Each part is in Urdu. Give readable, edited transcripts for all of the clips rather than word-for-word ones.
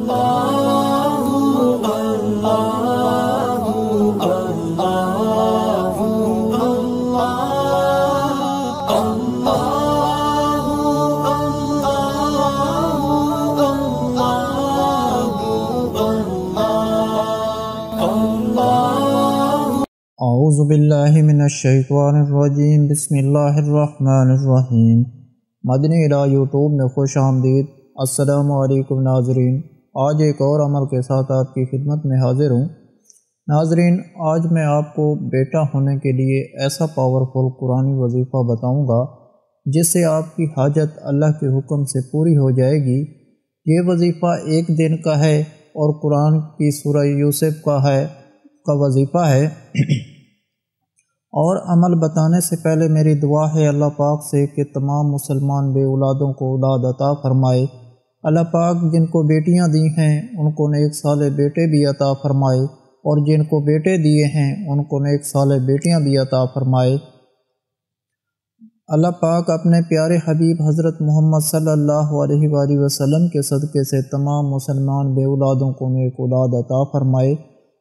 اعوذ باللہ من الشیطان الرجیم، بسم اللہ الرحمن الرحیم۔ مدنی الہ یوٹیوب میں خوش آمدید۔ السلام علیکم ناظرین، آج ایک اور عمل کے ساتھ آپ کی خدمت میں حاضر ہوں۔ ناظرین، آج میں آپ کو بیٹا ہونے کے لیے ایسا پاورفل قرآنی وظیفہ بتاؤں گا جس سے آپ کی حاجت اللہ کے حکم سے پوری ہو جائے گی۔ یہ وظیفہ ایک دن کا ہے اور قرآن کی سورہ یوسف کا وظیفہ ہے۔ اور عمل بتانے سے پہلے میری دعا ہے اللہ پاک سے کہ تمام مسلمان بے اولادوں کو اولاد عطا فرمائے۔ اللہ پاک جن کو بیٹیاں دی ہیں ان کو نیک صالح بیٹے بھی عطا فرمائے، اور جن کو بیٹے دیے ہیں ان کو نیک صالح بیٹیاں بھی عطا فرمائے۔ اللہ پاک اپنے پیارے حبیب حضرت محمد صلی اللہ علیہ وآلہ وسلم کے صدقے سے تمام مسلمان بے اولادوں کو نیک اولاد عطا فرمائے۔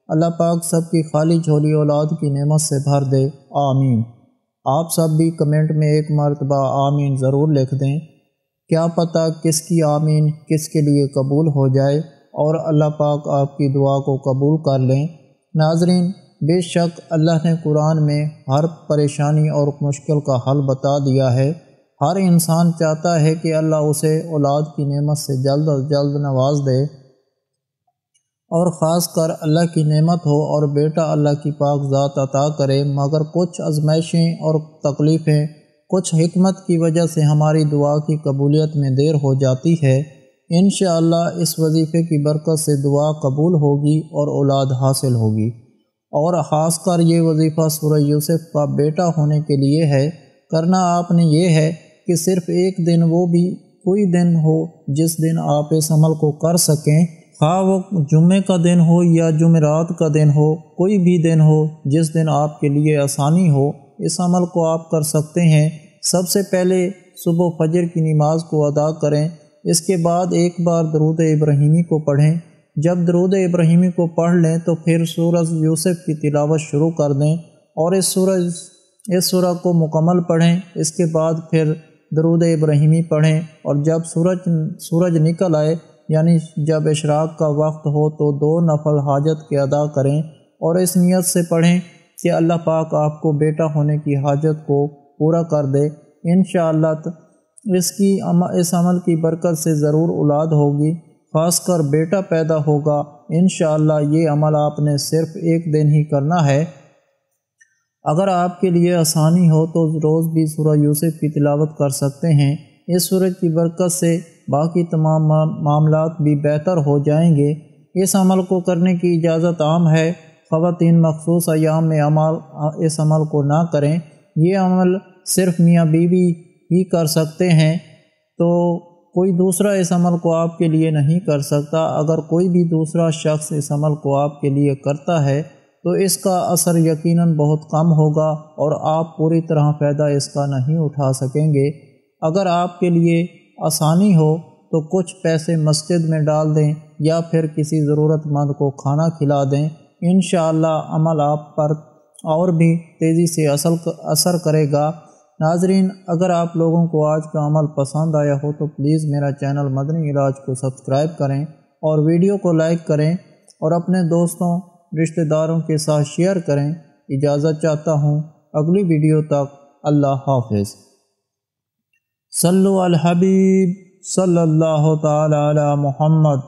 اللہ پاک سب کی خالی جھولی اولاد کی نعمت سے بھر دے، آمین۔ آپ سب بھی کمنٹ میں ایک مرتبہ آمین ضرور لکھ دیں۔ کیا پتہ کس کی آمین کس کے لیے قبول ہو جائے اور اللہ پاک آپ کی دعا کو قبول کر لیں۔ ناظرین، بے شک اللہ نے قرآن میں ہر پریشانی اور مشکل کا حل بتا دیا ہے۔ ہر انسان چاہتا ہے کہ اللہ اسے اولاد کی نعمت سے جلد از جلد نواز دے، اور خاص کر اللہ کی نعمت ہو اور بیٹا اللہ کی پاک ذات عطا کرے، مگر کچھ آزمائشیں اور تکلیفیں کچھ حکمت کی وجہ سے ہماری دعا کی قبولیت میں دیر ہو جاتی ہے۔ انشاءاللہ اس وظیفے کی برکت سے دعا قبول ہوگی اور اولاد حاصل ہوگی۔ اور خاص کر یہ وظیفہ سورہ یوسف کا بیٹا ہونے کے لیے ہے۔ کرنا آپ نے یہ ہے کہ صرف ایک دن، وہ بھی کوئی دن ہو جس دن آپ اس عمل کو کر سکیں، خواہ وہ جمعے کا دن ہو یا جمعرات کا دن ہو، کوئی بھی دن ہو جس دن آپ کے لیے آسانی ہو، اس عمل کو آپ کر سکتے ہیں۔ سب سے پہلے صبح فجر کی نماز کو ادا کریں، اس کے بعد ایک بار درود ابراہیمی کو پڑھیں۔ جب درود ابراہیمی کو پڑھ لیں تو پھر سورہ یوسف کی تلاوت شروع کر دیں اور اس سورہ کو مکمل پڑھیں۔ اس کے بعد پھر درود ابراہیمی پڑھیں، اور جب سورج نکل آئے یعنی جب اشراق کا وقت ہو تو 2 نفل حاجت کے ادا کریں، اور اس نیت سے پڑھیں کہ اللہ پاک آپ کو بیٹا ہونے کی حاجت کو پورا کر دے۔ انشاءاللہ اس عمل کی برکت سے ضرور اولاد ہوگی، خاص کر بیٹا پیدا ہوگا۔ انشاءاللہ یہ عمل آپ نے صرف ایک دن ہی کرنا ہے۔ اگر آپ کے لیے آسانی ہو تو روز بھی سورہ یوسف کی تلاوت کر سکتے ہیں۔ اس سورج کی برکت سے باقی تمام معاملات بھی بہتر ہو جائیں گے۔ اس عمل کو کرنے کی اجازت عام ہے، خواتین مخصوص ایام میں اس عمل کو نہ کریں۔ یہ عمل صرف میاں بیوی ہی کر سکتے ہیں، تو کوئی دوسرا اس عمل کو آپ کے لیے نہیں کر سکتا۔ اگر کوئی بھی دوسرا شخص اس عمل کو آپ کے لیے کرتا ہے تو اس کا اثر یقیناً بہت کم ہوگا اور آپ پوری طرح فائدہ اس کا نہیں اٹھا سکیں گے۔ اگر آپ کے لیے آسانی ہو تو کچھ پیسے مسجد میں ڈال دیں یا پھر کسی ضرورت مند کو کھانا کھلا دیں۔ انشاءاللہ عمل آپ پر اور بھی تیزی سے اثر کرے گا۔ ناظرین، اگر آپ لوگوں کو آج کا عمل پسند آیا ہو تو پلیز میرا چینل مدنی علاج کو سبسکرائب کریں اور ویڈیو کو لائک کریں اور اپنے دوستوں رشتہ داروں کے ساتھ شیئر کریں۔ اجازت چاہتا ہوں، اگلی ویڈیو تک اللہ حافظ۔ صلو علی الحبیب صلی اللہ تعالی علی محمد۔